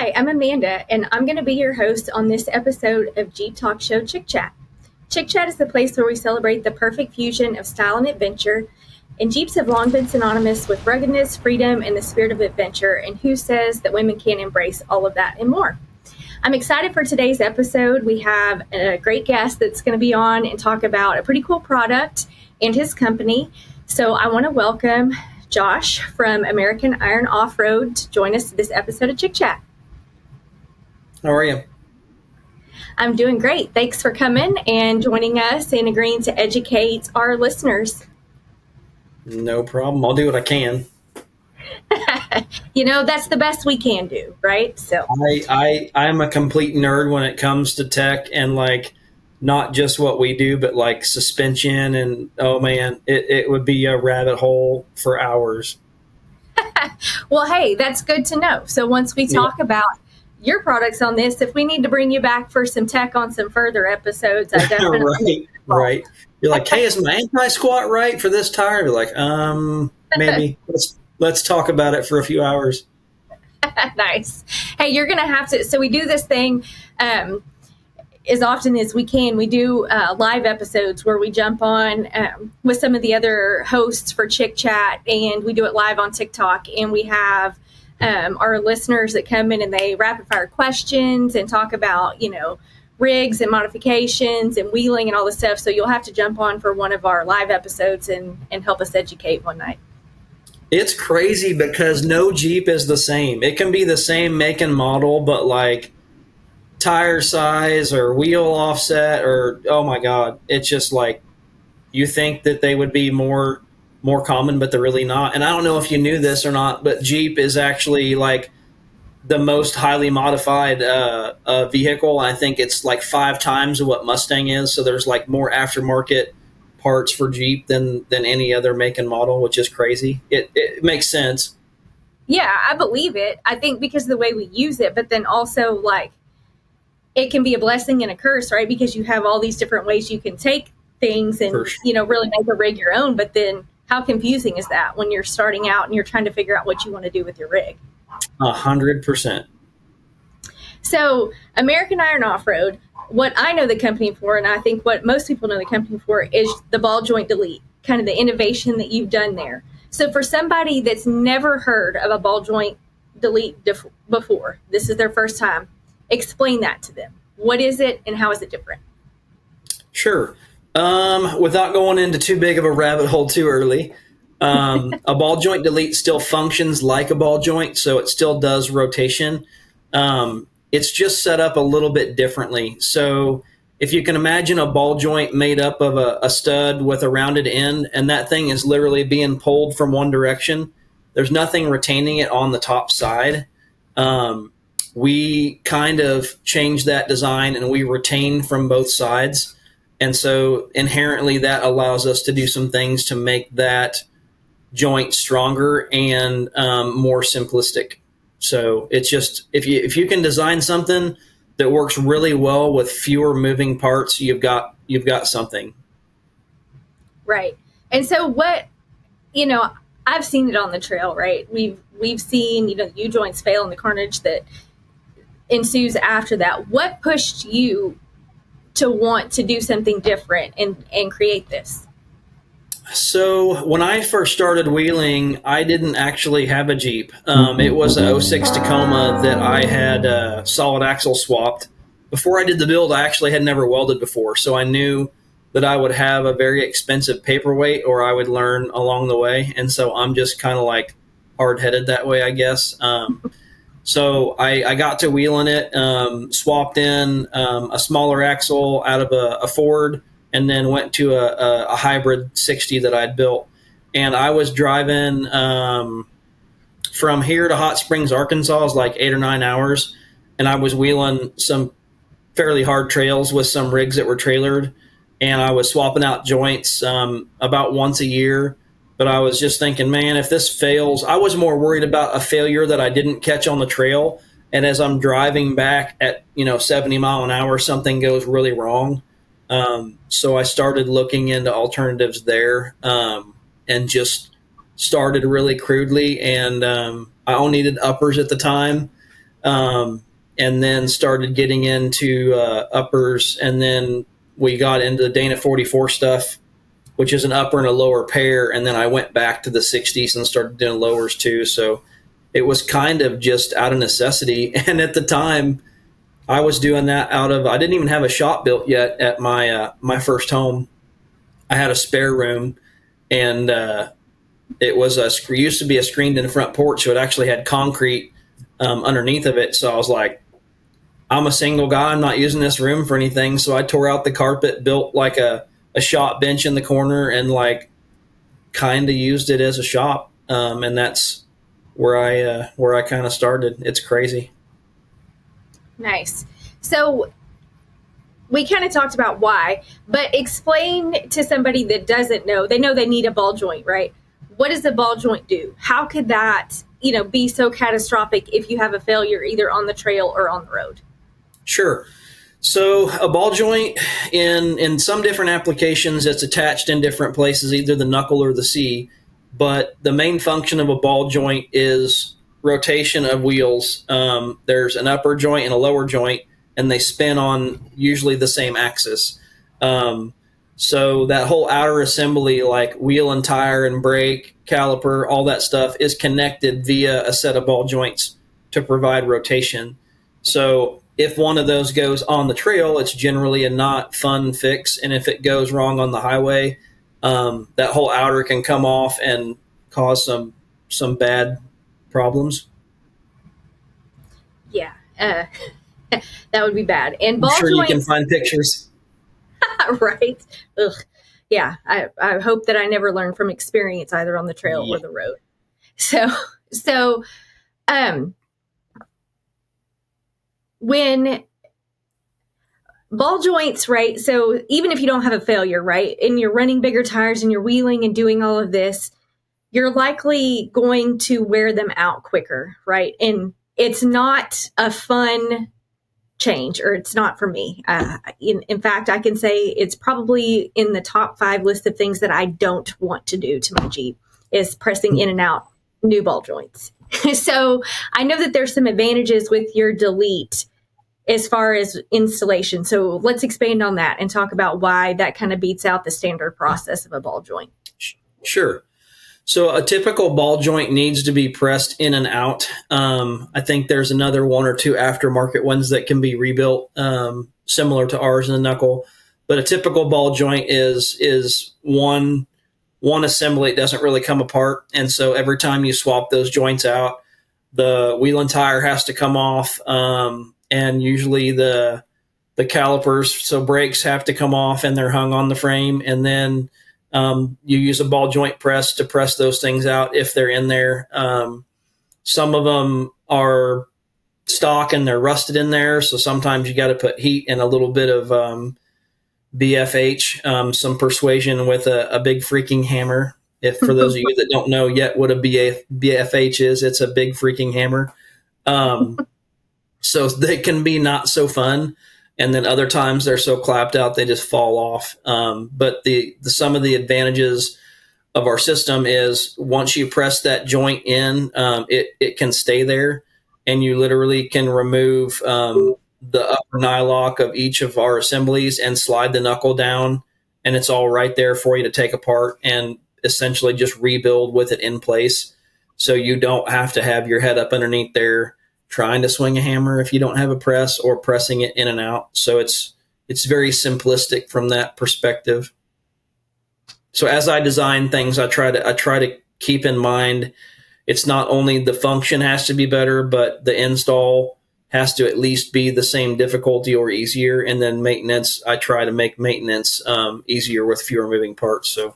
Hi, I'm Amanda, and I'm going to be your host on this episode of Jeep Talk Show Chic Chat. Chic Chat is the place where we celebrate the perfect fusion of style and adventure, and Jeeps have long been synonymous with ruggedness, freedom, and the spirit of adventure, and who says that women can't embrace all of that and more? I'm excited for today's episode. We have a great guest that's going to be on and talk about a pretty cool product and his company. So I want to welcome Josh from American Iron Off-Road to join us to this episode of Chic Chat. How are you? I'm doing great. Thanks for coming and joining us and agreeing to educate our listeners. No problem. I'll do what I can. That's the best we can do, right? So I'm a complete nerd when it comes to tech and not just what we do, but like suspension and oh man, it would be a rabbit hole for hours. Well, hey, that's good to know. So once we talk about your products on this, if we need to bring you back for some tech on some further episodes, I definitely right. You're like, hey, is my anti-squat right for this tire? You're like, maybe. Let's talk about it for a few hours. Nice. Hey, you're going to have to. So we do this thing as often as we can. We do live episodes where we jump on with some of the other hosts for Chic Chat, and we do it live on TikTok. And we have our listeners that come in and they rapid fire questions and talk about, rigs and modifications and wheeling and all this stuff. So you'll have to jump on for one of our live episodes and help us educate one night. It's crazy because no Jeep is the same. It can be the same make and model, but like tire size or wheel offset or, oh my God, it's just like you think that they would be more common, but they're really not. And I don't know if you knew this or not, but Jeep is actually like the most highly modified vehicle. I think it's like 5 times what Mustang is. So there's like more aftermarket parts for Jeep than any other make and model, which is crazy. It makes sense. Yeah, I believe it. I think because of the way we use it, but then also like it can be a blessing and a curse, right? Because you have all these different ways you can take things and, really make a rig your own. But then how confusing is that when you're starting out and you're trying to figure out what you want to do with your rig? 100%. So American Iron Off-Road, what I know the company for, and I think what most people know the company for, is the ball joint delete, kind of the innovation that you've done there. So for somebody that's never heard of a ball joint delete before, this is their first time, explain that to them. What is it and how is it different? Sure. Without going into too big of a rabbit hole too early, a ball joint delete still functions like a ball joint, so it still does rotation. It's just set up a little bit differently. So if you can imagine a ball joint made up of a stud with a rounded end, and that thing is literally being pulled from one direction, there's nothing retaining it on the top side. We kind of changed that design and we retain from both sides. And so inherently that allows us to do some things to make that joint stronger and more simplistic. So it's just if you can design something that works really well with fewer moving parts, you've got something. Right. And so what, I've seen it on the trail, right? We've seen, U joints fail and the carnage that ensues after that. What pushed you to want to do something different and create this? So when I first started wheeling, I didn't actually have a Jeep. It was a 06 Tacoma that I had solid axle swapped. Before I did the build, I actually had never welded before, so I knew that I would have a very expensive paperweight or I would learn along the way. And so I'm just kind of like hard-headed that way, I guess. So I got to wheeling it, swapped in a smaller axle out of a Ford, and then went to a hybrid 60 that I'd built. And I was driving from here to Hot Springs, Arkansas, is like 8 or 9 hours. And I was wheeling some fairly hard trails with some rigs that were trailered. And I was swapping out joints about once a year. But I was just thinking, man, if this fails, I was more worried about a failure that I didn't catch on the trail. And as I'm driving back at 70 mile an hour, something goes really wrong. So I started looking into alternatives there and just started really crudely. And I only needed uppers at the time. and then started getting into uppers, and then we got into the Dana 44 stuff, which is an upper and a lower pair, and then I went back to the 60s and started doing lowers too. So it was kind of just out of necessity. And at the time, I was doing that I didn't even have a shop built yet at my first home. I had a spare room, and it was used to be a screened in front porch, so it actually had concrete underneath of it. So I was like, I'm a single guy. I'm not using this room for anything. So I tore out the carpet, built like a shop bench in the corner, and like kind of used it as a shop. And that's where I kind of started. It's crazy. Nice. So we kind of talked about why, but explain to somebody that doesn't know. They know they need a ball joint, right? What does a ball joint do? How could that, be so catastrophic if you have a failure either on the trail or on the road? Sure. So a ball joint in some different applications, it's attached in different places, either the knuckle or the C. But the main function of a ball joint is rotation of wheels. There's an upper joint and a lower joint, and they spin on usually the same axis. So that whole outer assembly, like wheel and tire and brake, caliper, all that stuff is connected via a set of ball joints to provide rotation. So if one of those goes on the trail, it's generally a not fun fix. And if it goes wrong on the highway, that whole outer can come off and cause some bad problems. Yeah, that would be bad. And ball I'm sure joints, you can find pictures. right? Ugh. Yeah, I hope that I never learn from experience either on the trail or the road. So, when ball joints, right? So even if you don't have a failure, right, and you're running bigger tires and you're wheeling and doing all of this, you're likely going to wear them out quicker, right? And it's not a fun change, or it's not for me. In fact, I can say it's probably in the top 5 list of things that I don't want to do to my Jeep is pressing in and out new ball joints. So I know that there's some advantages with your delete as far as installation. So let's expand on that and talk about why that kind of beats out the standard process of a ball joint. Sure. So a typical ball joint needs to be pressed in and out. I think there's another 1 or 2 aftermarket ones that can be rebuilt, similar to ours in the knuckle. But a typical ball joint is one assembly. It doesn't really come apart. And so every time you swap those joints out, the wheel and tire has to come off. And usually the calipers, so brakes have to come off, and they're hung on the frame. And then you use a ball joint press to press those things out if they're in there. Some of them are stock and they're rusted in there, so sometimes you got to put heat and a little bit of BFH, some persuasion with a big freaking hammer. If for those of you that don't know yet what a BFH is, it's a big freaking hammer. So they can be not so fun. And then other times they're so clapped out they just fall off. But some of the advantages of our system is once you press that joint in, it can stay there, and you literally can remove the upper nylock of each of our assemblies and slide the knuckle down, and it's all right there for you to take apart and essentially just rebuild with it in place. So you don't have to have your head up underneath there trying to swing a hammer if you don't have a press, or pressing it in and out. So it's very simplistic from that perspective. So as I design things, I try to keep in mind it's not only the function has to be better, but the install has to at least be the same difficulty or easier. And then maintenance, I try to make maintenance easier with fewer moving parts. So.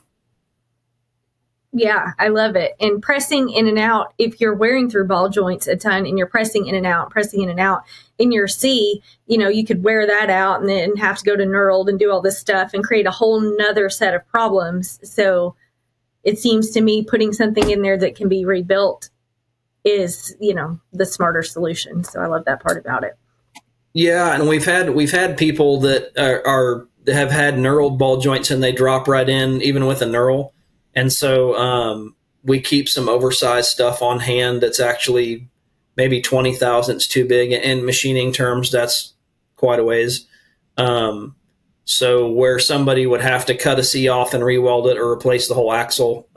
Yeah, I love it. And pressing in and out, if you're wearing through ball joints a ton and you're pressing in and out in your C, you could wear that out and then have to go to knurled and do all this stuff and create a whole nother set of problems. So it seems to me putting something in there that can be rebuilt is, the smarter solution. So I love that part about it. Yeah, and we've had people that have had knurled ball joints and they drop right in even with a knurl. And so we keep some oversized stuff on hand that's actually maybe 20 thousandths too big. In machining terms, that's quite a ways. So where somebody would have to cut a C off and re-weld it or replace the whole axle,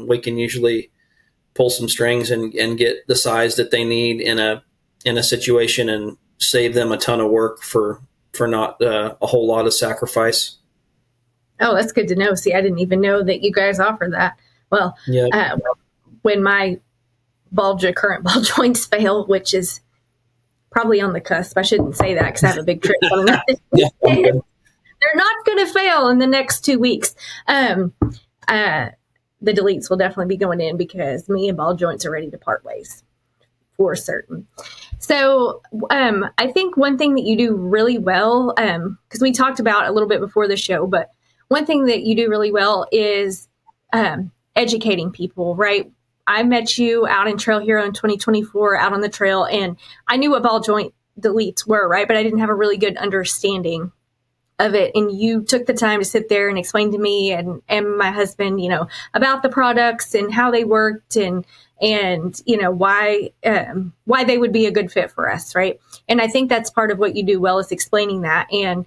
we can usually pull some strings and get the size that they need in a situation and save them a ton of work for not a whole lot of sacrifice. Oh, that's good to know. See, I didn't even know that you guys offer that. Well, yeah. When my current ball joints fail, which is probably on the cusp, I shouldn't say that because I have a big trip on that. Yeah, they're not going to fail in the next 2 weeks. The deletes will definitely be going in because me and ball joints are ready to part ways for certain. So I think one thing that you do really well, because we talked about a little bit before the show, but one thing that you do really well is educating people, right? I met you out in Trail Hero in 2024, out on the trail, and I knew what ball joint deletes were, right? But I didn't have a really good understanding of it. And you took the time to sit there and explain to me and my husband, about the products and how they worked and why they would be a good fit for us, right? And I think that's part of what you do well is explaining that. And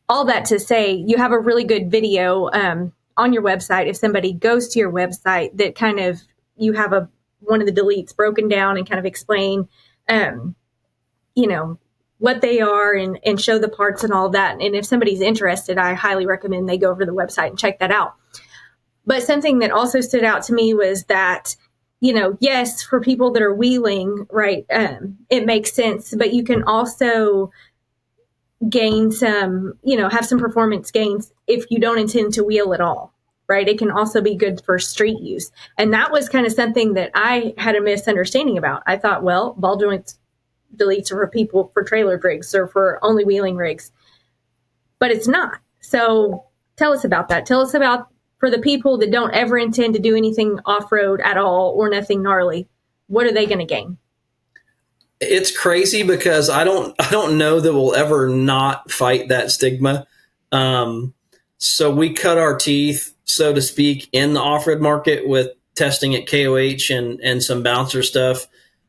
all that to say, you have a really good video on your website. If somebody goes to your website, that kind of you have one of the deletes broken down and kind of explain, what they are and show the parts and all that. And if somebody's interested, I highly recommend they go over to the website and check that out. But something that also stood out to me was that, yes, for people that are wheeling, right, it makes sense, but you can also gain some, have some performance gains if you don't intend to wheel at all, right? It can also be good for street use. And that was kind of something that I had a misunderstanding about. I thought, well, ball joints deletes are for people for trailer rigs or for only wheeling rigs, but it's not. So tell us about that. Tell us about for the people that don't ever intend to do anything off-road at all or nothing gnarly, what are they going to gain? It's crazy because I don't know that we'll ever not fight that stigma. So we cut our teeth, so to speak, in the off-road market with testing at KOH and some bouncer stuff.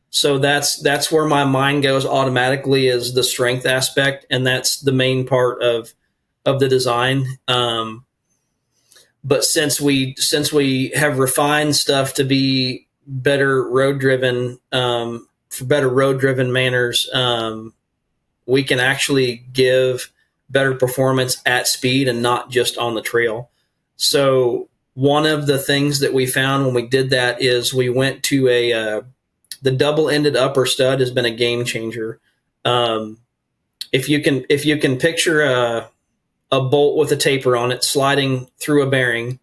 So that's where my mind goes automatically is the strength aspect, and that's the main part of the design. But since we have refined stuff to be better road driven, for better road driven manners, we can actually give better performance at speed and not just on the trail. So one of the things that we found when we did that is we went to the double-ended upper stud has been a game changer. If you can picture a bolt with a taper on it sliding through a bearing,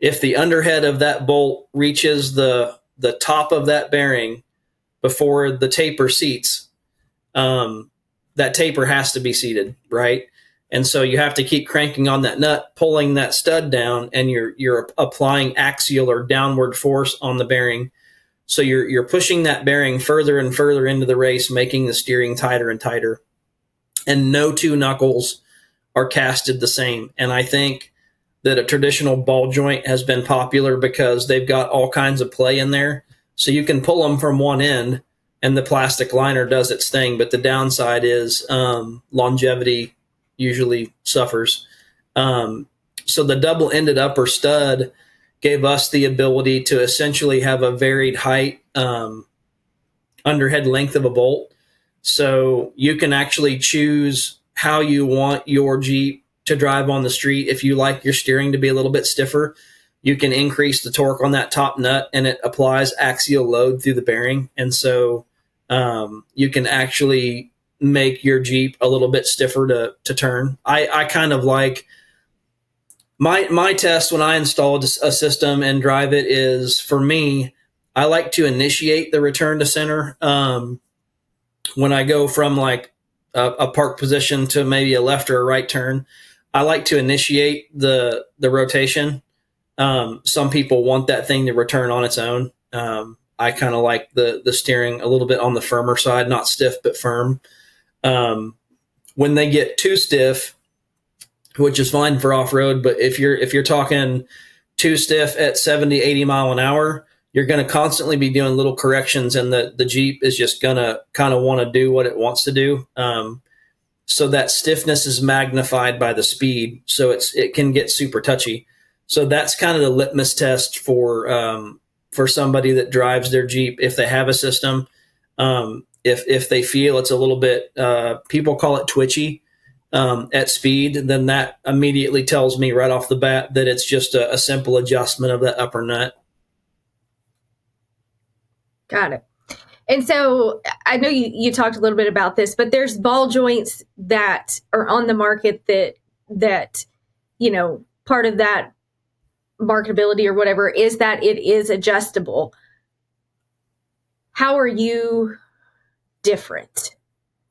if the underhead of that bolt reaches the top of that bearing before the taper seats, that taper has to be seated, right? And so you have to keep cranking on that nut, pulling that stud down, and you're applying axial or downward force on the bearing. So you're pushing that bearing further and further into the race, making the steering tighter and tighter. And no two knuckles are casted the same. And I think that a traditional ball joint has been popular because they've got all kinds of play in there. So you can pull them from one end and the plastic liner does its thing. But the downside is longevity usually suffers. So the double-ended upper stud gave us the ability to essentially have a varied height, underhead length of a bolt. So you can actually choose how you want your Jeep to drive on the street. If you like your steering to be a little bit stiffer, you can increase the torque on that top nut and it applies axial load through the bearing. And so you can actually make your Jeep a little bit stiffer to turn. I kind of like my test when I install a system and drive it is, for me, I like to initiate the return to center. When I go from like a park position to maybe a left or a right turn, I like to initiate the rotation. Some people want that thing to return on its own. I kind of like the steering a little bit on the firmer side, not stiff, but firm. When they get too stiff, which is fine for off-road, but if you're talking too stiff at 70, 80 mile an hour, you're going to constantly be doing little corrections, and the Jeep is just going to kind of want to do what it wants to do. So that stiffness is magnified by the speed, so it can get super touchy. So that's kind of the litmus test for somebody that drives their Jeep if they have a system. If they feel it's a little bit, people call it twitchy at speed, then that immediately tells me right off the bat that it's just a simple adjustment of that upper nut. Got it. And so I know you talked a little bit about this, but there's ball joints that are on the market that part of that marketability or whatever is that it is adjustable. How are you different?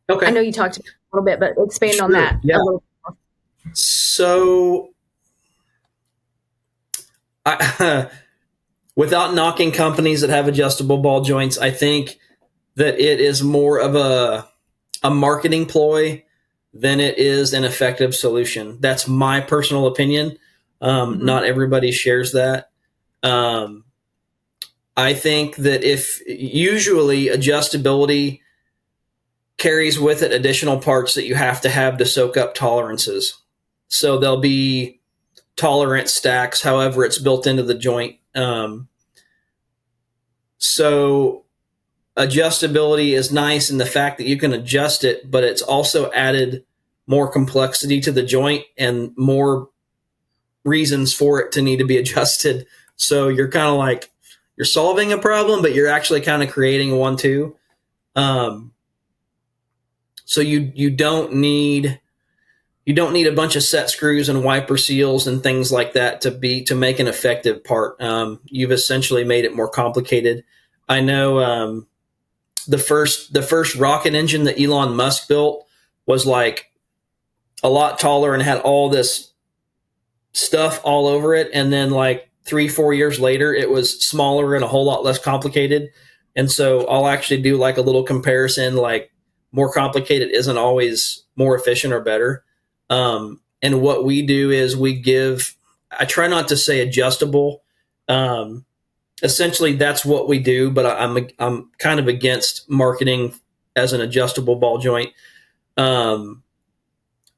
Okay. I know you talked a little bit, but expand on that a little more. So without knocking companies that have adjustable ball joints, I think that it is more of a marketing ploy than it is an effective solution. That's my personal opinion. Not everybody shares that. I think that if usually adjustability carries with it additional parts that you have to soak up tolerances. So there'll be tolerance stacks, however it's built into the joint. So adjustability is nice in the fact that you can adjust it, but it's also added more complexity to the joint and more reasons for it to need to be adjusted. So you're kind of like, you're solving a problem, but you're actually kind of creating one too. So you don't need a bunch of set screws and wiper seals and things like that to make an effective part. You've essentially made it more complicated. I know the first rocket engine that Elon Musk built was like a lot taller and had all this stuff all over it, and then like 3-4 years later, it was smaller and a whole lot less complicated. And so I'll actually do like a little comparison, like more complicated isn't always more efficient or better. And what we do is I try not to say adjustable. Essentially that's what we do, but I'm kind of against marketing as an adjustable ball joint.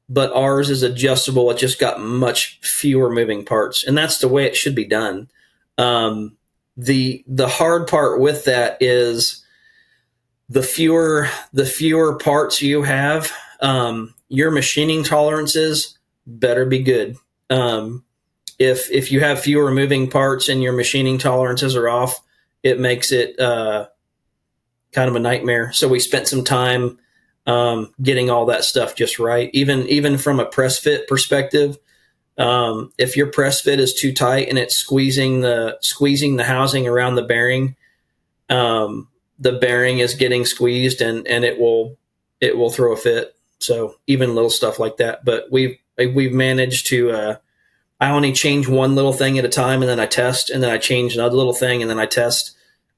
But ours is adjustable. It just got much fewer moving parts, and that's the way it should be done. The hard part with that is the fewer parts you have, your machining tolerances better be good. If you have fewer moving parts and your machining tolerances are off, it makes it kind of a nightmare. So we spent some time getting all that stuff just right. Even from a press fit perspective, if your press fit is too tight and it's squeezing the housing around the bearing is getting squeezed and it will throw a fit. So even little stuff like that. But we've managed to. I only change one little thing at a time, and then I test, and then I change another little thing, and then I test.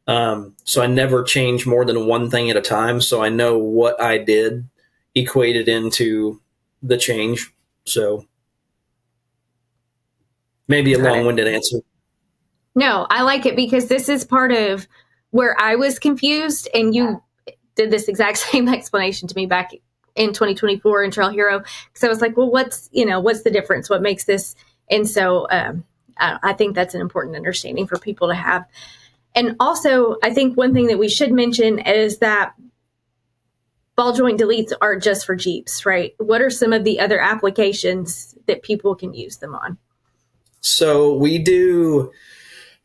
So I never change more than one thing at a time. So I know what I did equated into the change. So maybe a long-winded answer. No, I like it because this is part of where I was confused, and you did this exact same explanation to me back in 2024 in Trail Hero. Because I was like, well, what's the difference? What makes this? And so I think that's an important understanding for people to have. And also, I think one thing that we should mention is that ball joint deletes aren't just for Jeeps, right? What are some of the other applications that people can use them on? So we do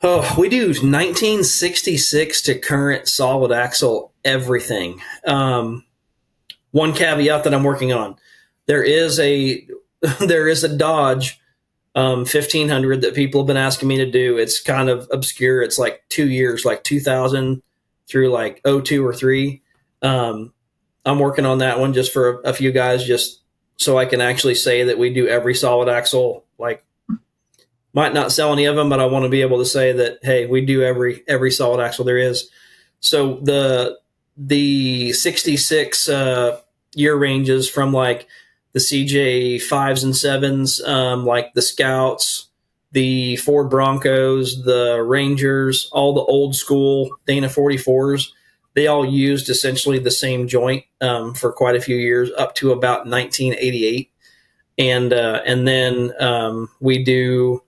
1966 to current solid axle everything. One caveat that I'm working on, there is a Dodge 1500 that people have been asking me to do. It's kind of obscure. It's like 2 years, like 2000 through like 02 or 03. I'm working on that one just for a few guys, just so I can actually say that we do every solid axle. Like, might not sell any of them, but I want to be able to say that, hey, we do every solid axle there is. So the 66 year ranges from like the CJ 5s and 7s, like the Scouts, the Ford Broncos, the Rangers, all the old school Dana 44s, they all used essentially the same joint for quite a few years, up to about 1988. And then we do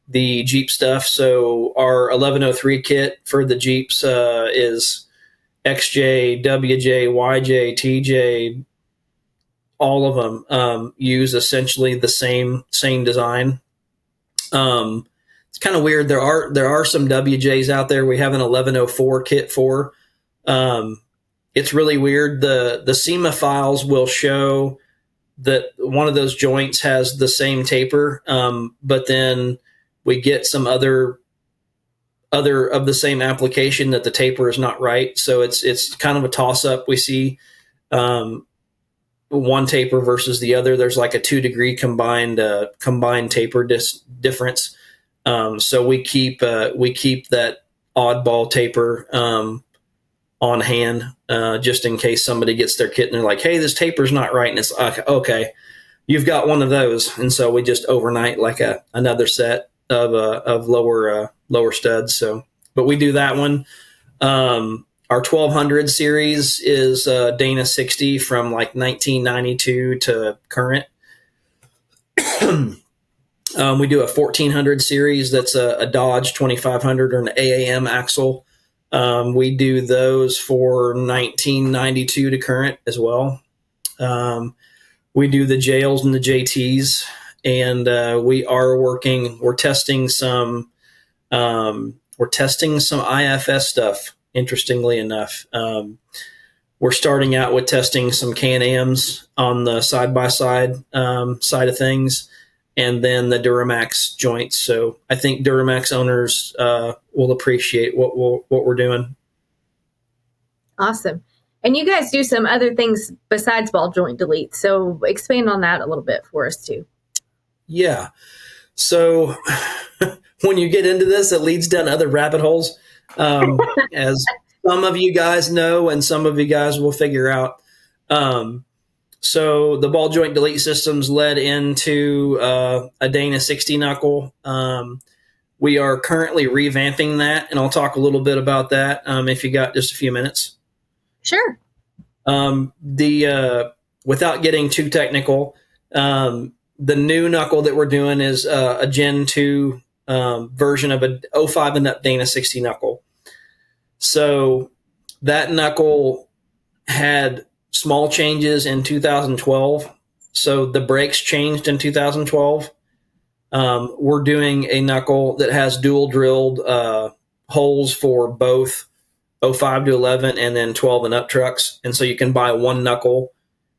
the Jeep stuff. So our 1103 kit for the Jeeps is XJ, WJ, YJ, TJ. All of them use essentially the same design. It's kind of weird. There are some WJs out there. We have an 1104 kit for. It's really weird. The SEMA files will show that one of those joints has the same taper, but then we get some other of the same application that the taper is not right. So it's kind of a toss up. We see one taper versus the other. There's like a 2-degree combined taper difference. So we keep that oddball taper on hand just in case somebody gets their kit and they're like, hey, this taper's not right. And it's like, okay, you've got one of those. And so we just overnight like another set of lower studs. So, but we do that one. Our 1200 series is Dana 60 from like 1992 to current. We do a 1400 series that's a Dodge 2500 or an AAM axle. We do those for 1992 to current as well. We do the JLs and the JTs, and we're testing some IFS stuff. Interestingly enough, we're starting out with testing some Can-Ams on the side-by-side side of things, and then the Duramax joints. So I think Duramax owners will appreciate what we're doing. Awesome. And you guys do some other things besides ball joint delete. So expand on that a little bit for us too. Yeah. So when you get into this, it leads down other rabbit holes. As some of you guys know, and some of you guys will figure out. So the ball joint delete systems led into a Dana 60 knuckle. We are currently revamping that, and I'll talk a little bit about that if you got just a few minutes. Sure. Without getting too technical, the new knuckle that we're doing is a Gen 2 version of a 05 and up Dana 60 knuckle. So that knuckle had small changes in 2012. So the brakes changed in 2012. We're doing a knuckle that has dual drilled holes for both 05 to 11 and then 12 and up trucks. And so you can buy one knuckle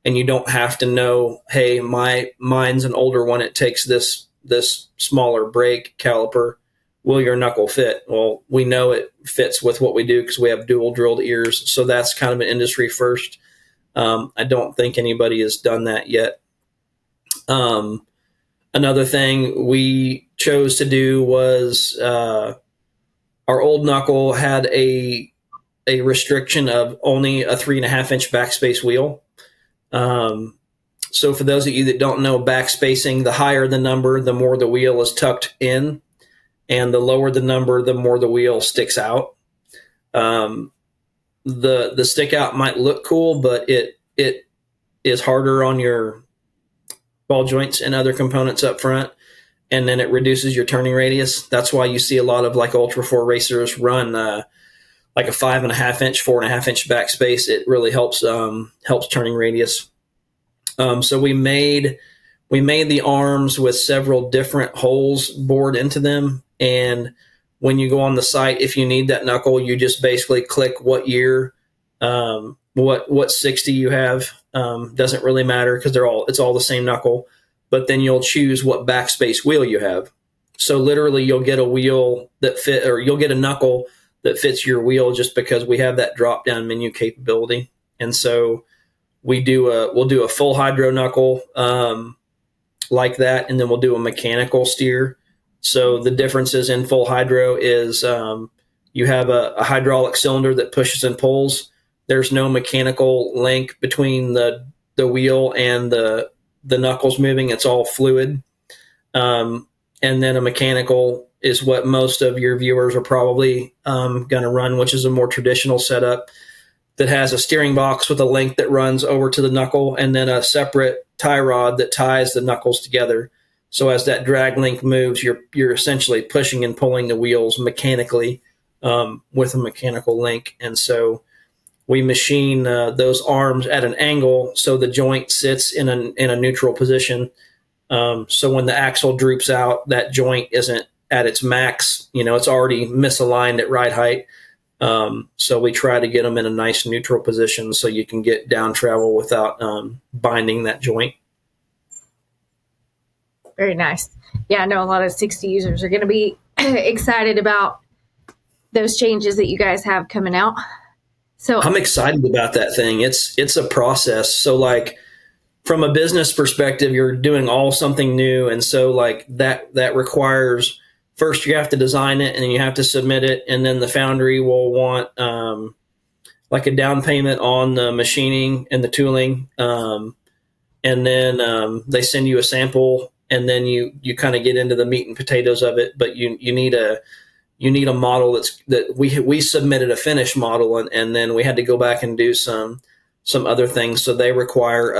and you don't have to know, hey, mine's an older one. It takes this smaller brake caliper. Will your knuckle fit? Well, we know it fits with what we do because we have dual drilled ears. So that's kind of an industry first. I don't think anybody has done that yet. Another thing we chose to do was our old knuckle had a restriction of only a 3.5 inch backspace wheel. So for those of you that don't know backspacing, the higher the number, the more the wheel is tucked in, and the lower the number, the more the wheel sticks out. The stick out might look cool, but it is harder on your ball joints and other components up front, and then it reduces your turning radius. That's why you see a lot of like Ultra 4 racers run like a 5.5 inch, 4.5 inch backspace. It really helps turning radius. So we made the arms with several different holes bored into them, and when you go on the site, if you need that knuckle, you just basically click what year, what 60 you have. Doesn't really matter because it's all the same knuckle. But then you'll choose what backspace wheel you have. So literally, you'll get a wheel you'll get a knuckle that fits your wheel just because we have that drop down menu capability. And so we'll do a full hydro knuckle like that, and then we'll do a mechanical steer. So the differences in full hydro is you have a hydraulic cylinder that pushes and pulls. There's no mechanical link between the wheel and the knuckles moving. It's all fluid. and then a mechanical is what most of your viewers are probably going to run, which is a more traditional setup that has a steering box with a link that runs over to the knuckle, and then a separate tie rod that ties the knuckles together. So as that drag link moves, you're essentially pushing and pulling the wheels mechanically with a mechanical link. And so we machine those arms at an angle so the joint sits in a neutral position. So when the axle droops out, that joint isn't at its max. It's already misaligned at ride height. So we try to get them in a nice neutral position so you can get down travel without binding that joint. Very nice. Yeah, I know a lot of 60 users are going to be excited about those changes that you guys have coming out. So I'm excited about that thing. It's a process. So like from a business perspective, you're doing all something new. And so like that requires, first you have to design it and then you have to submit it. And then the foundry will want like a down payment on the machining and the tooling. And then they send you a sample, and then you kind of get into the meat and potatoes of it. But you need a model that we submitted a finished model, and then we had to go back and do some other things. So they require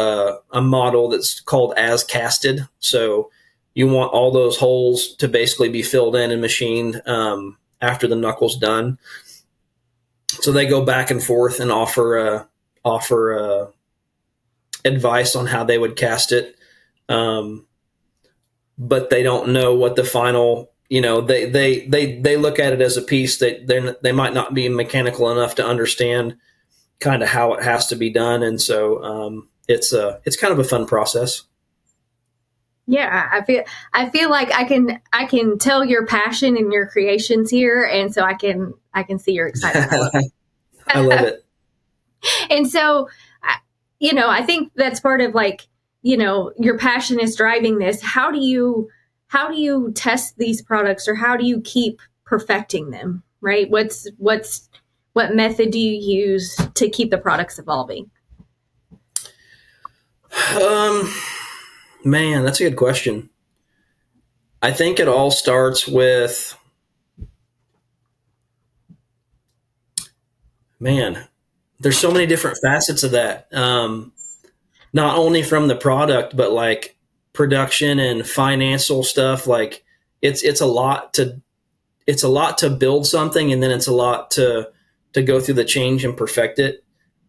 a model that's called as casted. So you want all those holes to basically be filled in and machined after the knuckle's done. So they go back and forth and offer advice on how they would cast it. But they don't know what the final, they look at it as a piece that they might not be mechanical enough to understand kind of how it has to be done. And so it's kind of a fun process. Yeah, I feel like I can tell your passion and your creations here, and so I can see your excitement. I love it. And so, I think that's part of like, your passion is driving this. How do you test these products, or how do you keep perfecting them? Right? What method do you use to keep the products evolving? Man, that's a good question. I think it all starts with, there's so many different facets of that. Not only from the product, but like production and financial stuff. Like it's a lot to build something, and then it's a lot to go through the change and perfect it.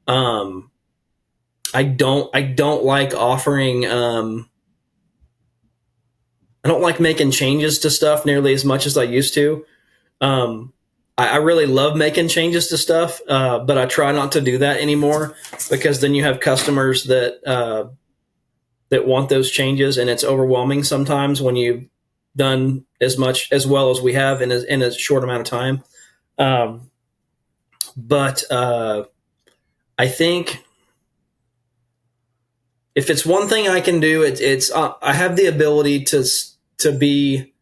I don't like offering, I don't like making changes to stuff nearly as much as I used to. I really love making changes to stuff, but I try not to do that anymore, because then you have customers that want those changes, and it's overwhelming sometimes when you've done as well as we have in a short amount of time. But I think if it's one thing I can do, it's I have the ability to be.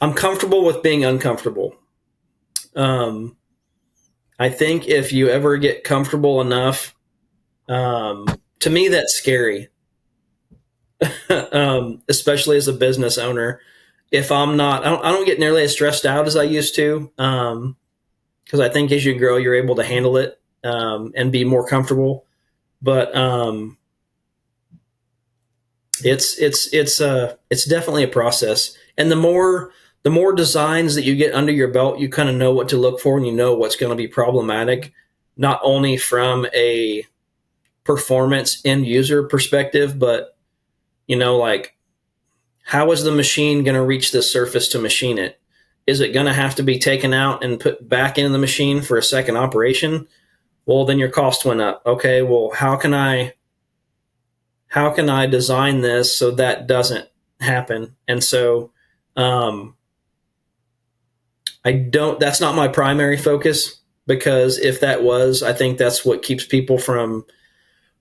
I'm comfortable with being uncomfortable. I think if you ever get comfortable enough, to me that's scary. Especially as a business owner, if I'm not, I don't get nearly as stressed out as I used to. Because I think as you grow, you're able to handle it and be more comfortable. But it's definitely a process, and the more designs that you get under your belt, you kind of know what to look for, and you know what's going to be problematic, not only from a performance end user perspective, but like, how is the machine going to reach the surface to machine it? Is it going to have to be taken out and put back into the machine for a second operation? Well, then your cost went up. Okay, well, how can I design this so that doesn't happen? And so that's not my primary focus, because if that was, I think that's what keeps people from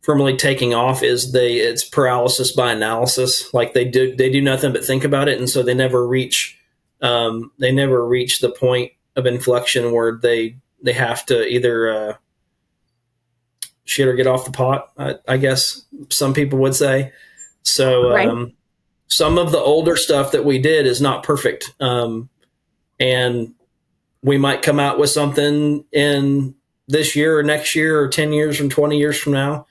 really taking off, is it's paralysis by analysis. Like they do nothing but think about it. And so they never reach the point of inflection where they have to either shit or get off the pot, I guess some people would say. So Right. some of the older stuff that we did is not perfect. And we might come out with something in this year or next year or 10 years from 20 years from now.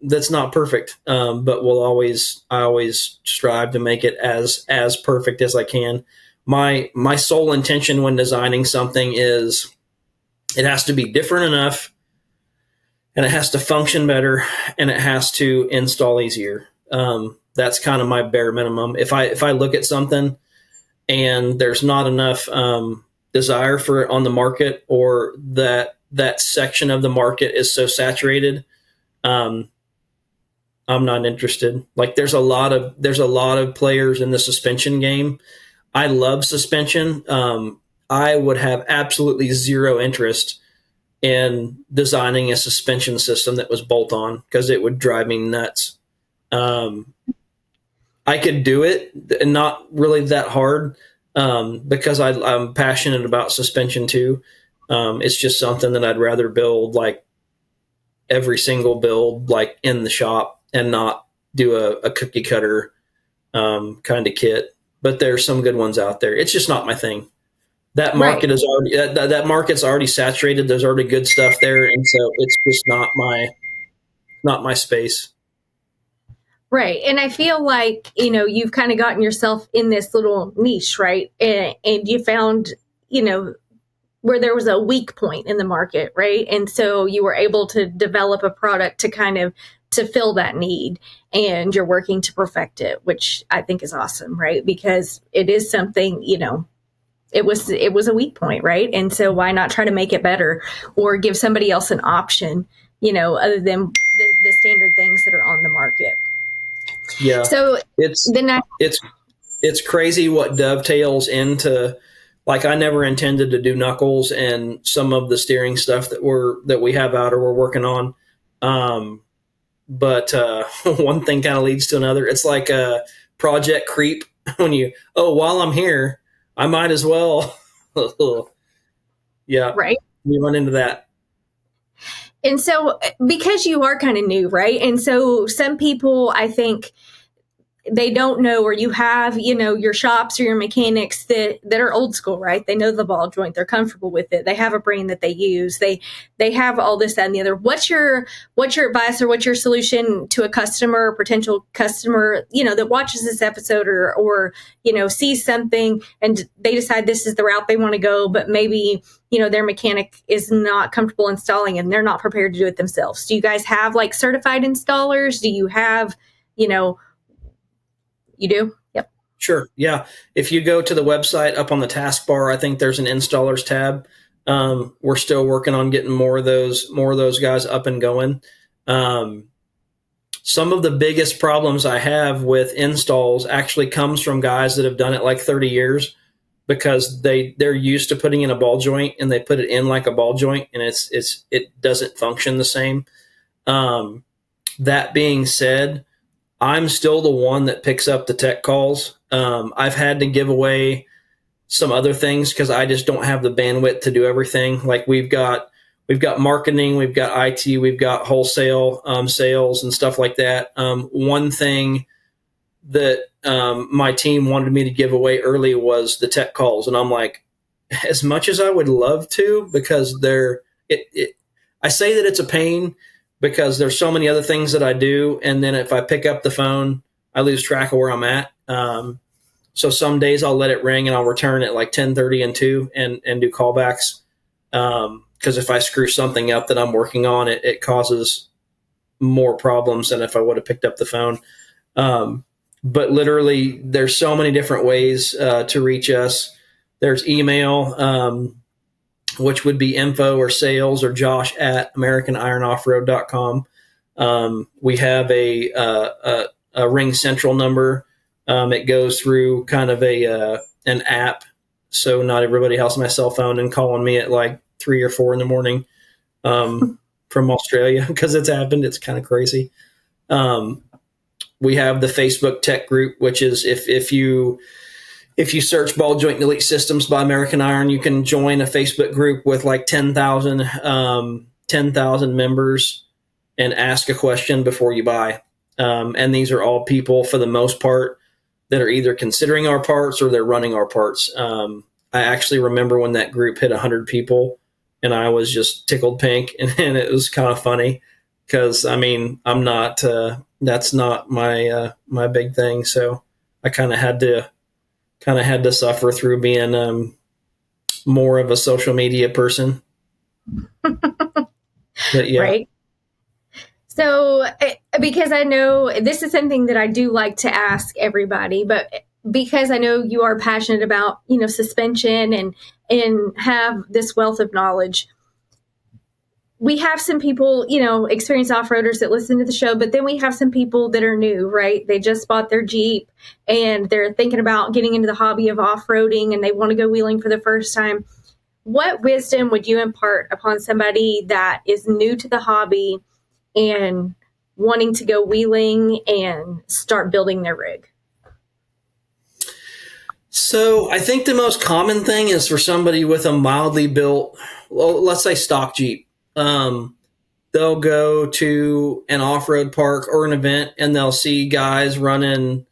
That's not perfect. But I always strive to make it as perfect as I can. My sole intention when designing something is it has to be different enough, and it has to function better, and it has to install easier. That's kind of my bare minimum. If I look at something and there's not enough desire for it on the market, or that section of the market is so saturated, I'm not interested. Like there's a lot of players in the suspension game. I love suspension. I would have absolutely zero interest in designing a suspension system that was bolt-on, because it would drive me nuts. I could do it, and not really that hard, because I'm passionate about suspension too. It's just something that I'd rather build, like every single build, like in the shop, and not do a cookie cutter kind of kit. But there's some good ones out there. It's just not my thing. That market is already that market's already saturated. There's already good stuff there, and so it's just not my space. Right. And I feel like, you've kind of gotten yourself in this little niche, right? And you found, where there was a weak point in the market, right? And so you were able to develop a product to fill that need, and you're working to perfect it, which I think is awesome, right? Because it is something, it was a weak point, right? And so why not try to make it better, or give somebody else an option, other than the standard things that are on the market. Yeah. So it's crazy what dovetails into, like, I never intended to do knuckles and some of the steering stuff that we have out or we're working on. But one thing kind of leads to another. It's like a project creep when while I'm here, I might as well. Yeah. Right. We run into that. And so, because you are kind of new, right? And so some people, I think, they don't know, or you have, your shops or your mechanics that are old school, right? They know the ball joint. They're comfortable with it. They have a brand that they use. They have all this, that, and the other. What's your advice, or what's your solution to a customer or potential customer, that watches this episode or sees something and they decide this is the route they want to go, but maybe, their mechanic is not comfortable installing and they're not prepared to do it themselves? Do you guys have like certified installers? Do you have, You do? Yep. Sure. Yeah. If you go to the website, up on the taskbar, I think there's an installers tab. We're still working on getting more of those guys up and going. Some of the biggest problems I have with installs actually comes from guys that have done it like 30 years, because they're used to putting in a ball joint, and they put it in like a ball joint, and it doesn't function the same. That being said, I'm still the one that picks up the tech calls. I've had to give away some other things because I just don't have the bandwidth to do everything. Like we've got marketing, we've got IT, we've got wholesale sales and stuff like that. One thing that my team wanted me to give away early was the tech calls, and I'm like, as much as I would love to, because I say that it's a pain, because there's so many other things that I do. And then if I pick up the phone, I lose track of where I'm at. So some days I'll let it ring and I'll return at like 10:30 and 2 and do callbacks. Because if I screw something up that I'm working on, it causes more problems than if I would have picked up the phone. But literally, there's so many different ways to reach us. There's email, which would be info or sales or Josh at AmericanIronOffroad.com. We have a Ring Central number. It goes through kind of an app, so not everybody has my cell phone and calling me at like 3 or 4 in the morning from Australia, because it's happened. It's kind of crazy. We have the Facebook tech group, which is if you search ball joint delete systems by American Iron, you can join a Facebook group with like 10,000 members and ask a question before you buy. And these are all people, for the most part, that are either considering our parts or they're running our parts. I actually remember when that group hit 100 people, and I was just tickled pink, and it was kind of funny because, I mean, I'm not, that's not my big thing. So I kind of had to suffer through being more of a social media person. But yeah. Right. So, because I know this is something that I do like to ask everybody, but because I know you are passionate about, suspension and have this wealth of knowledge, we have some people, experienced off-roaders that listen to the show, but then we have some people that are new, right? They just bought their Jeep and they're thinking about getting into the hobby of off-roading and they want to go wheeling for the first time. What wisdom would you impart upon somebody that is new to the hobby and wanting to go wheeling and start building their rig? So I think the most common thing is for somebody with a mildly built, well, let's say stock Jeep. They'll go to an off-road park or an event and they'll see guys running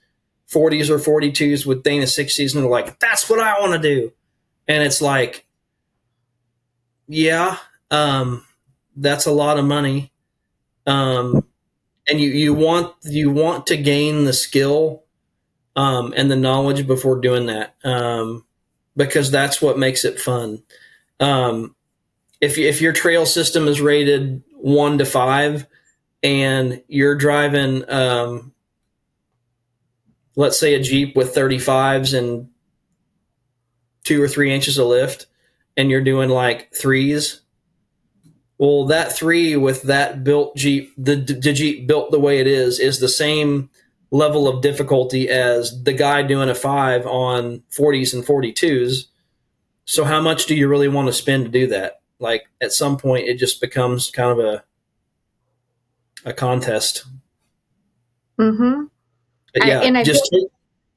40s or 42s with Dana 60s, and they're like, that's what I want to do. And it's like, yeah, that's a lot of money. And you want to gain the skill and the knowledge before doing that, because that's what makes it fun. If your trail system is rated 1 to 5 and you're driving, let's say a Jeep with 35s and 2 or 3 inches of lift, and you're doing like 3s, well, that 3 with that built Jeep, the Jeep built the way it is the same level of difficulty as the guy doing a 5 on 40s and 42s. So how much do you really want to spend to do that? Like, at some point, it just becomes kind of a contest. Mm-hmm. But yeah, just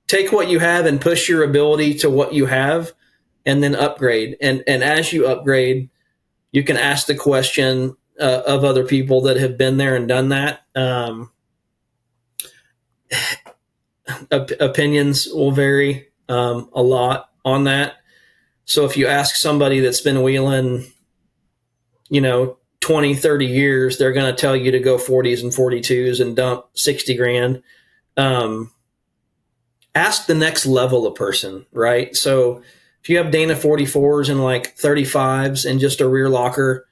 take what you have and push your ability to what you have, and then upgrade. And as you upgrade, you can ask the question of other people that have been there and done that. Opinions will vary a lot on that. So if you ask somebody that's been wheeling, 20, 30 years, they're going to tell you to go 40s and 42s and dump 60 grand. Ask the next level of person, right? So if you have Dana 44s and like 35s and just a rear locker,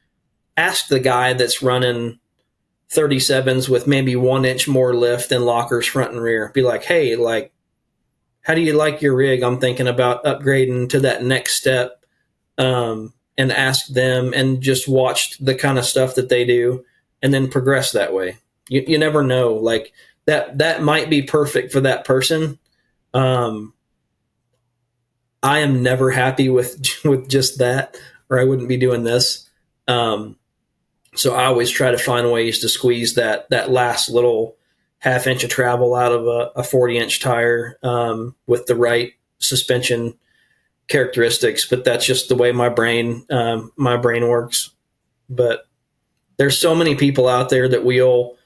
ask the guy that's running 37s with maybe 1 inch more lift and lockers front and rear. Be like, hey, like, how do you like your rig? I'm thinking about upgrading to that next step. And ask them and just watch the kind of stuff that they do and then progress that way. You never know. Like that might be perfect for that person. I am never happy with just that, or I wouldn't be doing this. So I always try to find ways to squeeze that last little half inch of travel out of a 40-inch tire with the right suspension characteristics. But that's just the way my brain works. But there's so many people out there that wheel.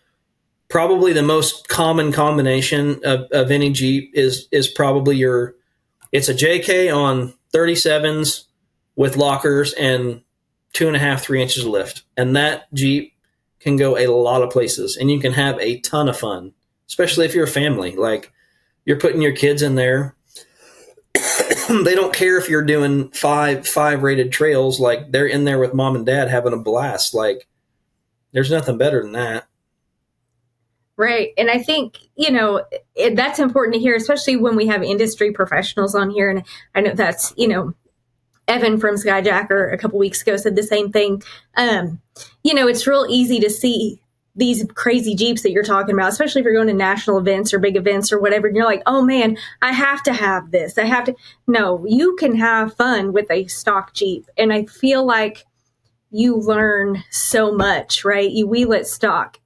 Probably the most common combination of any Jeep is probably it's a JK on 37s with lockers and 2.5, 3 inches of lift. And that Jeep can go a lot of places and you can have a ton of fun, especially if you're a family. Like, you're putting your kids in there. They don't care if you're doing five rated trails. Like, they're in there with mom and dad having a blast. Like, there's nothing better than that. Right. And I think, that's important to hear, especially when we have industry professionals on here. And I know that's, Evan from Skyjacker a couple weeks ago said the same thing. It's real easy to see these crazy Jeeps that you're talking about, especially if you're going to national events or big events or whatever. And you're like, oh man, I have to have this. No, you can have fun with a stock Jeep. And I feel like you learn so much, right? You wheel it stock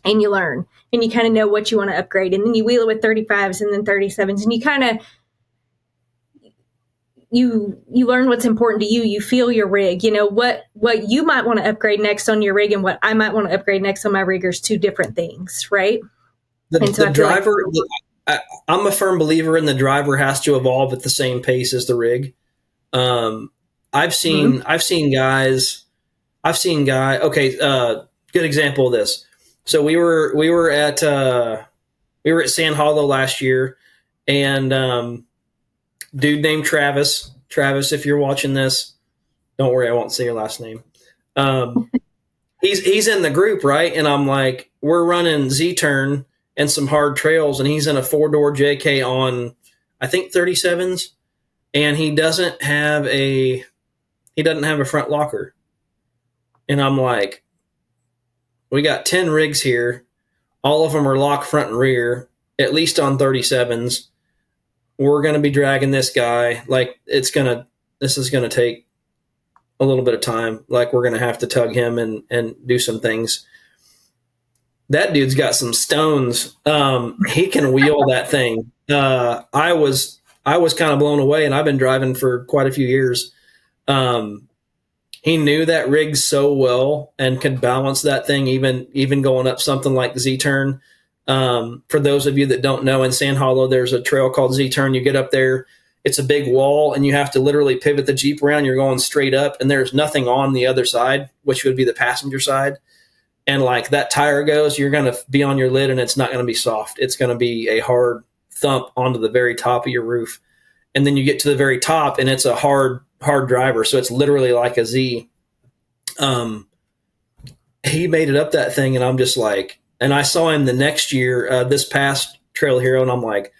and you learn and you kind of know what you want to upgrade. And then you wheel it with 35s and then 37s and you kind of, you learn what's important to you. You feel your rig, what you might want to upgrade next on your rig and what I might want to upgrade next on my rig are two different things, right? And so The I feel like, driver, I'm a firm believer in the driver has to evolve at the same pace as the rig. Um, mhm. I've seen guy. Okay, good example of this. So we were at Sand Hollow last year, and dude named Travis. Travis, if you're watching this, don't worry, I won't say your last name. Um, he's in the group, right? And I'm like, we're running Z turn and some hard trails, and he's in a 4-door JK on, I think 37s, and he doesn't have a front locker. And I'm like, we got 10 rigs here. All of them are locked front and rear, at least on 37s. We're going to be dragging this guy. Like, this is going to take a little bit of time. Like, we're going to have to tug him and do some things. That dude's got some stones. He can wheel that thing. I was kind of blown away, and I've been driving for quite a few years. He knew that rig so well and could balance that thing, even going up something like Z turn. For those of you that don't know, in Sand Hollow, there's a trail called Z turn. You get up there, it's a big wall, and you have to literally pivot the Jeep around. You're going straight up, and there's nothing on the other side, which would be the passenger side. And like that tire goes, you're going to be on your lid, and it's not going to be soft. It's going to be a hard thump onto the very top of your roof. And then you get to the very top, and it's a hard driver. So it's literally like a Z. He made it up that thing, and I'm just like, and I saw him the next year, this past Trail Hero, and I'm like,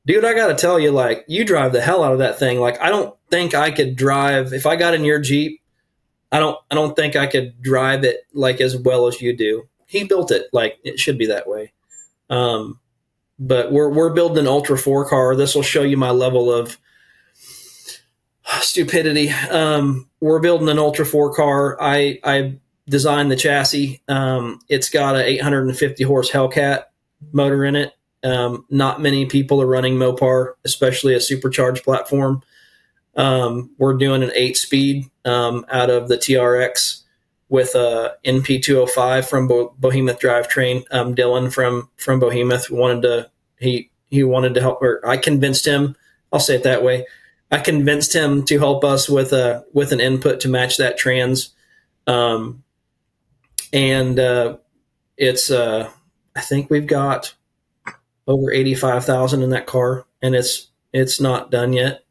dude, I got to tell you, like, you drive the hell out of that thing. Like, I don't think I could drive, if I got in your Jeep, I don't think I could drive it like as well as you do. He built it like it should be that way. But we're building an Ultra 4 car. This will show you my level of stupidity. We're building an Ultra 4 car. I designed the chassis. It's got a 850 horse Hellcat motor in it. Not many people are running Mopar, especially a supercharged platform. We're doing an 8-speed out of the TRX with a NP205 from Behemoth Drivetrain. Dylan from Behemoth wanted to help, or I convinced him. I'll say it that way. I convinced him to help us with an input to match that trans. It's I think we've got over 85,000 in that car, and it's not done yet.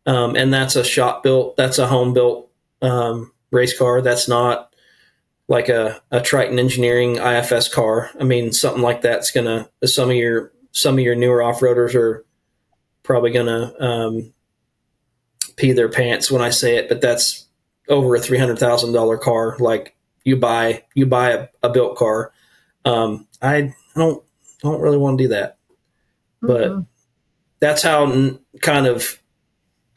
And that's a shop built, that's a home built race car. That's not like a Triton Engineering IFS car. I mean, something like that's gonna, some of your newer off-roaders are probably gonna pee their pants when I say it, but that's over a $300,000 car. Like, you buy a built car. I don't really want to do that, but that's how kind of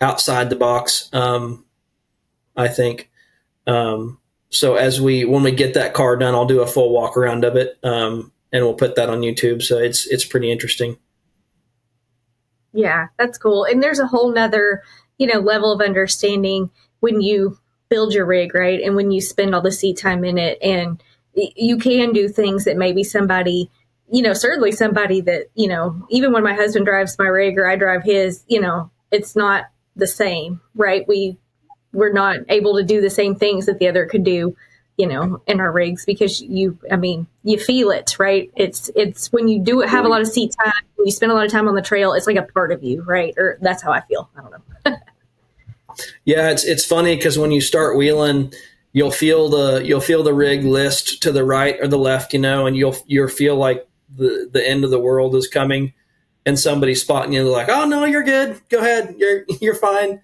outside the box, I think. So when we get that car done, I'll do a full walk around of it, and we'll put that on YouTube. So it's pretty interesting. Yeah, that's cool. And there's a whole nother, level of understanding when you build your rig, right? And when you spend all the seat time in it, and you can do things that maybe somebody, certainly somebody that, even when my husband drives my rig or I drive his, it's not the same, right? We're not able to do the same things that the other could do, in our rigs, because you feel it, right? It's when you have a lot of seat time, when you spend a lot of time on the trail, it's like a part of you, right? Or that's how I feel. I don't know. Yeah, it's funny because when you start wheeling, you'll feel the rig list to the right or the left, and you'll feel like the end of the world is coming, and somebody's spotting you. They're like, "Oh no, you're good. Go ahead. You're fine."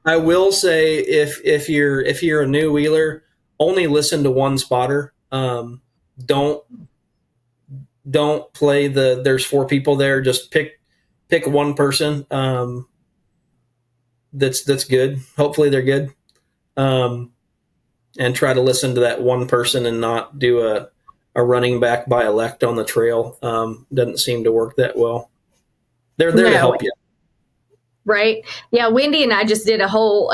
I will say, if you're a new wheeler, only listen to one spotter. Don't play there's 4 people there. Just pick one person. That's good. Hopefully they're good. And try to listen to that one person and not do a running back by elect on the trail. Doesn't seem to work that well. They're there to help you. Right. Yeah. Wendy and I just did a whole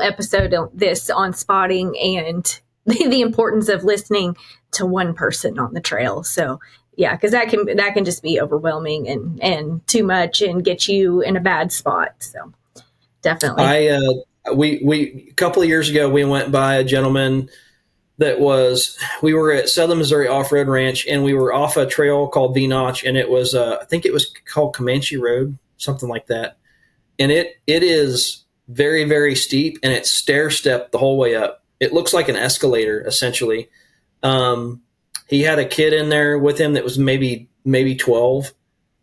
episode on this, on spotting and the importance of listening to one person on the trail. So Yeah, because that can just be overwhelming and too much and get you in a bad spot. So definitely. We a couple of years ago we went by a gentleman we were at Southern Missouri Off-Road Ranch, and we were off a trail called V Notch, and it was I think it was called Comanche Road, something like that. And it is very, very steep, and it's stair-stepped the whole way up. It looks like an escalator, essentially. He had a kid in there with him that was maybe 12,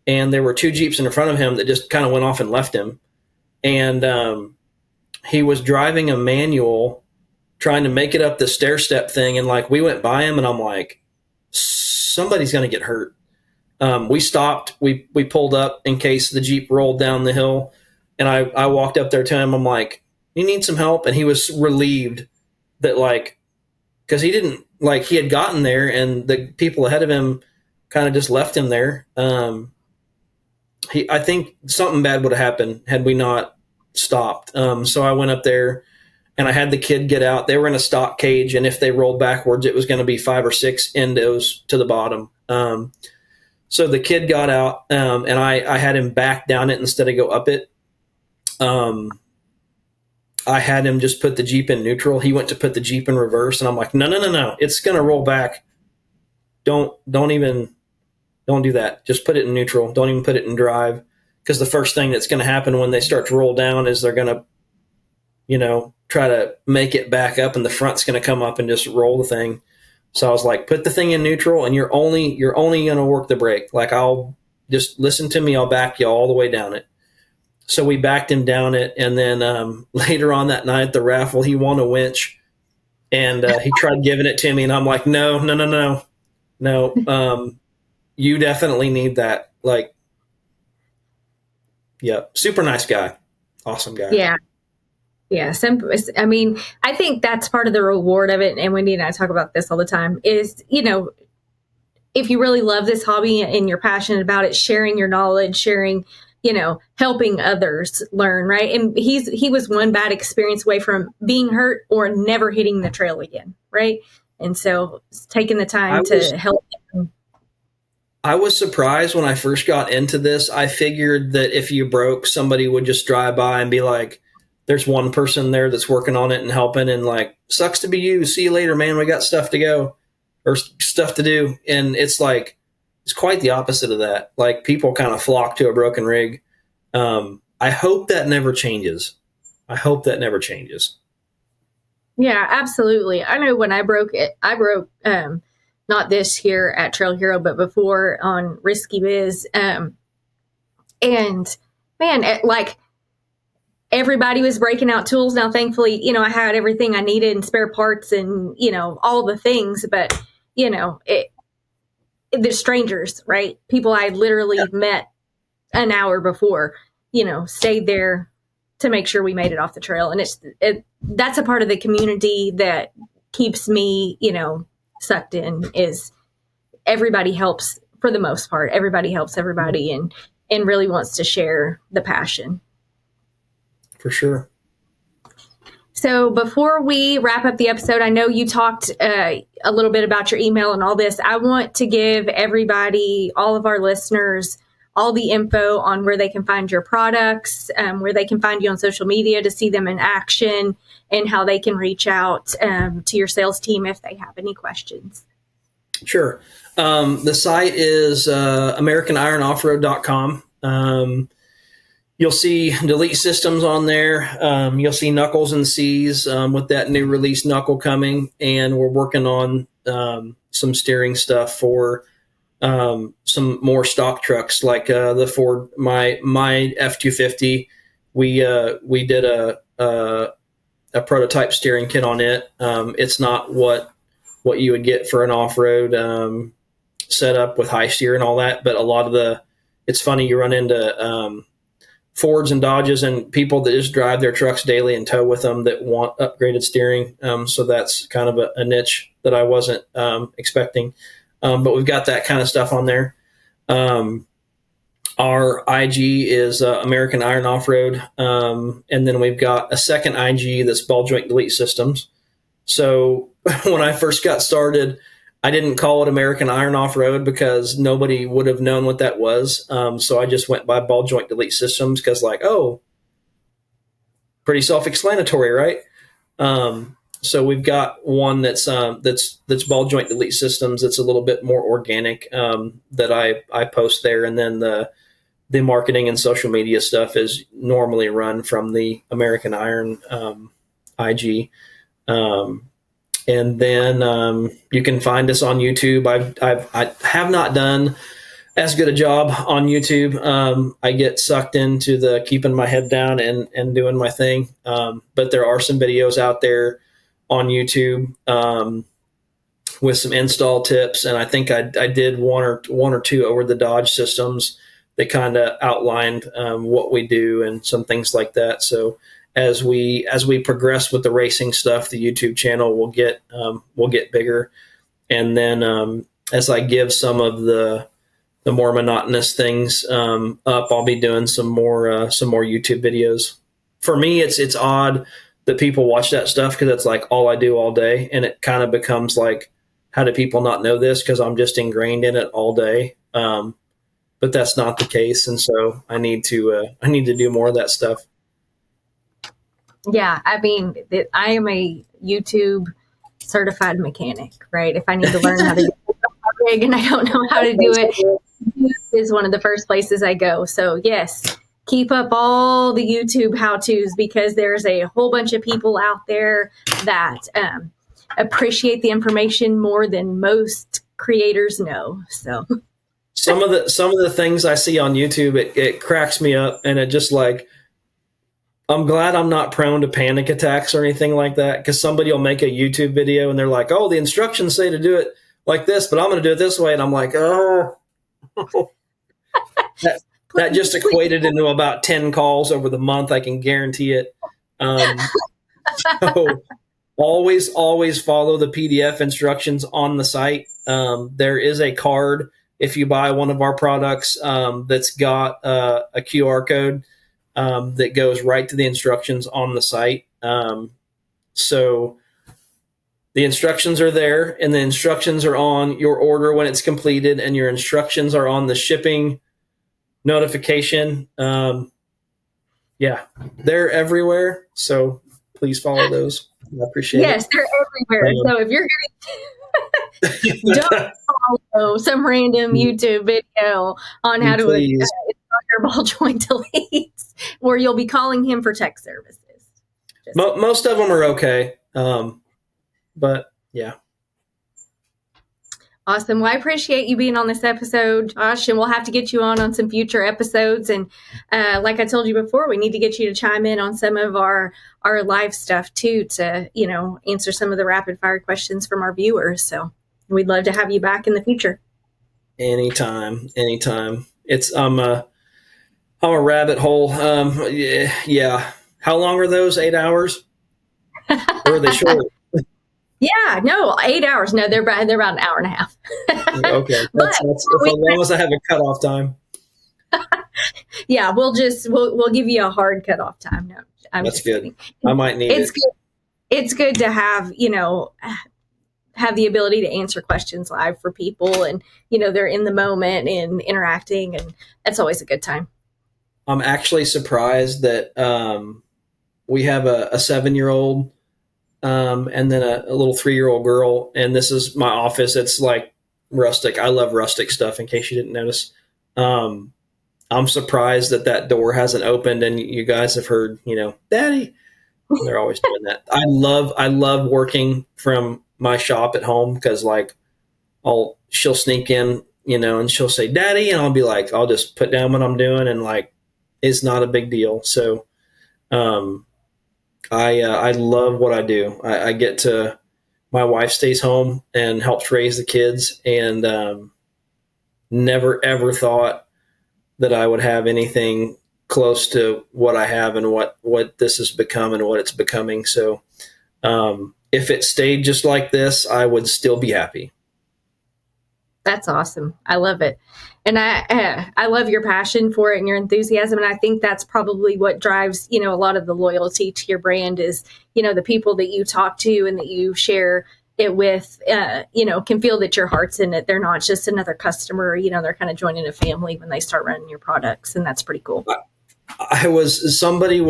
and there were two Jeeps in front of him that just kind of went off and left him. And he was driving a manual, trying to make it up the stair step thing. And like, we went by him and I'm like, somebody's going to get hurt. We stopped, we pulled up in case the Jeep rolled down the hill. And I walked up there to him. I'm like, you need some help? And he was relieved that, like, cause he didn't, like, he had gotten there and the people ahead of him kind of just left him there. I think something bad would have happened had we not stopped. So I went up there, and I had the kid get out. They were in a stock cage, and if they rolled backwards, it was going to be 5 or 6 endos to the bottom. So the kid got out, and I had him back down it instead of go up it. I had him just put the Jeep in neutral. He went to put the Jeep in reverse, and I'm like, no. It's going to roll back. Don't do that. Just put it in neutral. Don't even put it in drive, because the first thing that's going to happen when they start to roll down is they're going to, try to make it back up, and the front's going to come up and just roll the thing. So I was like, put the thing in neutral, and you're only going to work the brake. Like, I'll just listen to me. I'll back you all the way down it. So we backed him down it. And then later on that night at the raffle, he won a winch, and he tried giving it to me. And I'm like, no. You definitely need that. Like, yeah, super nice guy. Awesome guy. Yeah. Yeah. I mean, I think that's part of the reward of it. And Wendy and I talk about this all the time is, if you really love this hobby and you're passionate about it, sharing your knowledge, sharing, helping others learn. Right. And he was one bad experience away from being hurt or never hitting the trail again. Right. And so taking the time to help him. I was surprised when I first got into this. I figured that if you broke, somebody would just drive by and be like, there's one person there that's working on it and helping, and like, sucks to be you. See you later, man. We got stuff to go or stuff to do. And it's like, it's quite the opposite of that. Like, people kind of flock to a broken rig. I hope that never changes. Yeah, absolutely. I know when I broke, not this here at Trail Hero, but before on Risky Biz. And man, like, everybody was breaking out tools. Now, thankfully, I had everything I needed and spare parts and, all the things, but, they're strangers, right? People I literally met an hour before, stayed there to make sure we made it off the trail. And that's a part of the community that keeps me, sucked in, is everybody helps for the most part. Everybody helps everybody and really wants to share the passion. For sure. So before we wrap up the episode, I know you talked a little bit about your email and all this. I want to give everybody, all of our listeners, all the info on where they can find your products, where they can find you on social media to see them in action, and how they can reach out to your sales team if they have any questions. Sure. The site is americanironoffroad.com. You'll see Delete Systems on there. You'll see Knuckles and C's with that new release knuckle coming, and we're working on some steering stuff for some more stock trucks, like the Ford, my F-250. We did a prototype steering kit on it. It's not what you would get for an off-road setup with high steer and all that, but a lot of it's funny, you run into Fords and Dodges and people that just drive their trucks daily and tow with them that want upgraded steering. So that's kind of a niche that I wasn't expecting. But we've got that kind of stuff on there. Our IG is American Iron Off-Road. And then we've got a second IG that's Ball Joint Delete Systems. So when I first got started, I didn't call it American Iron Off Road because nobody would have known what that was. So I just went by ball joint delete systems because, like, oh, pretty self-explanatory, right? So we've got one that's ball joint delete systems. It's a little bit more organic that I post there, and then the marketing and social media stuff is normally run from the American Iron IG. And then you can find us on YouTube. I have not done as good a job on YouTube. I get sucked into the keeping my head down and doing my thing. But there are some videos out there on YouTube with some install tips, and I think I did one or two over the Dodge systems that kind of outlined what we do and some things like that. So as we progress with the racing stuff, the YouTube channel will get bigger, and then as I give some of the more monotonous things up, I'll be doing some more YouTube videos. For me, it's odd that people watch that stuff because it's like all I do all day, and it kind of becomes like, how do people not know this? Because I'm just ingrained in it all day. But that's not the case, and so I need to do more of that stuff. Yeah, I mean, I am a YouTube certified mechanic, right? If I need to learn how to do a rig and I don't know how to do it, YouTube is one of the first places I go. So yes, keep up all the YouTube how-tos because there's a whole bunch of people out there that appreciate the information more than most creators know. So some of the things I see on YouTube, it cracks me up, and it just like, I'm glad I'm not prone to panic attacks or anything like that, because somebody will make a YouTube video and they're like, oh, the instructions say to do it like this, but I'm going to do it this way. And I'm like, oh, that just equated into about 10 calls over the month. I can guarantee it. So always follow the PDF instructions on the site. There is a card if you buy one of our products that's got a QR code that goes right to the instructions on the site. So the instructions are there, and the instructions are on your order when it's completed, and your instructions are on the shipping notification. Yeah, they're everywhere. So please follow those. I appreciate it. Yes, they're everywhere. So if you're going to don't follow some random YouTube video on how to install your ball joint deletes, or you'll be calling him for tech services. Most of them are okay. But yeah. Awesome. Well, I appreciate you being on this episode, Josh, and we'll have to get you on some future episodes. And like I told you before, we need to get you to chime in on some of our live stuff too, to, answer some of the rapid fire questions from our viewers. So we'd love to have you back in the future. Anytime. I'm a rabbit hole. Yeah. How long are those? 8 hours? Or are they short? Yeah, no, 8 hours. No, they're about an hour and a half. Okay, that's as long as I have a cutoff time. Yeah, we'll give you a hard cutoff time. No, that's good. Kidding. I might need it. It's good to have have the ability to answer questions live for people, and they're in the moment and interacting, and that's always a good time. I'm actually surprised that we have a 7-year-old. And then a little 3-year-old girl, and this is my office. It's like rustic. I love rustic stuff, in case you didn't notice. I'm surprised that door hasn't opened, and you guys have heard, Daddy. They're always doing that. I love working from my shop at home, because like she'll sneak in, and she'll say, Daddy, and I'll be like, I'll just put down what I'm doing, and like, it's not a big deal. So, I love what I do. I get to, my wife stays home and helps raise the kids, and never ever thought that I would have anything close to what I have and what this has become and what it's becoming. So if it stayed just like this, I would still be happy. That's awesome. I love it. And I love your passion for it and your enthusiasm. And I think that's probably what drives, a lot of the loyalty to your brand is, the people that you talk to and that you share, it with, can feel that your heart's in it. They're not just another customer, they're kind of joining a family when they start running your products. And that's pretty cool. Somebody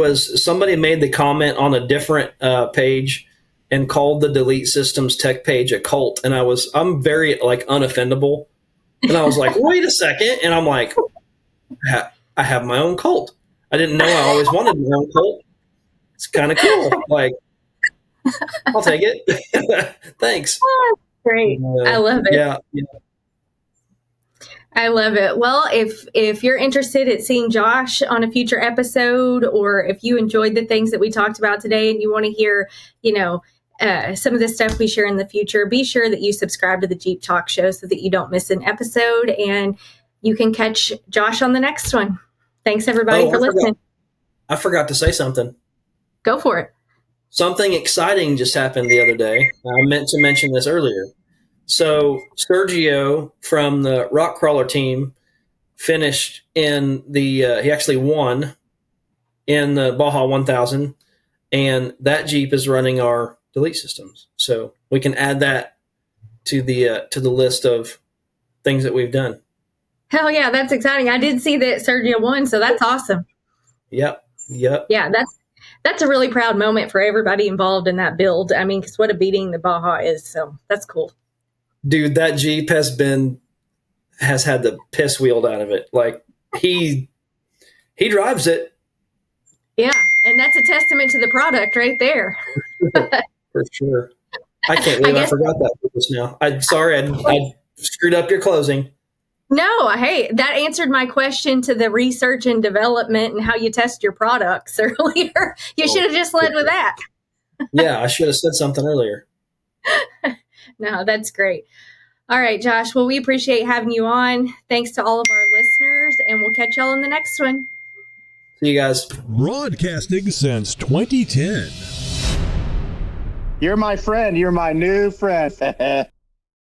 made the comment on a different page and called the Delete Systems tech page a cult. And I'm very unoffendable. And I was like, wait a second. And I'm like, I have my own cult. I didn't know I always wanted my own cult. It's kind of cool. I'll take it. Thanks. Oh, great. I love it. Yeah. I love it. Well, if you're interested in seeing Josh on a future episode, or if you enjoyed the things that we talked about today and you want to hear, some of the stuff we share in the future, be sure that you subscribe to the Jeep Talk Show so that you don't miss an episode, and you can catch Josh on the next one. Thanks, everybody, for listening. I forgot to say something. Go for it. Something exciting just happened the other day. I meant to mention this earlier. So Sergio from the Rock Crawler team finished in he actually won in the Baja 1000, and that Jeep is running our Delete Systems. So we can add that to the list of things that we've done. Hell yeah, that's exciting. I did see that Sergio won, so that's awesome. Yep. Yeah, that's a really proud moment for everybody involved in that build. I mean, because what a beating the Baja is, so that's cool. Dude, that Jeep has had the piss wheeled out of it. He drives it. Yeah, and that's a testament to the product right there. For sure. I can't believe I forgot that just now. I'm sorry, I screwed up your closing. No, hey, that answered my question to the research and development and how you test your products earlier. You should have just led with that. Yeah, I should have said something earlier. No, that's great. All right, Josh. Well, we appreciate having you on. Thanks to all of our listeners, and we'll catch y'all in the next one. See you guys. Broadcasting since 2010. You're my friend. You're my new friend.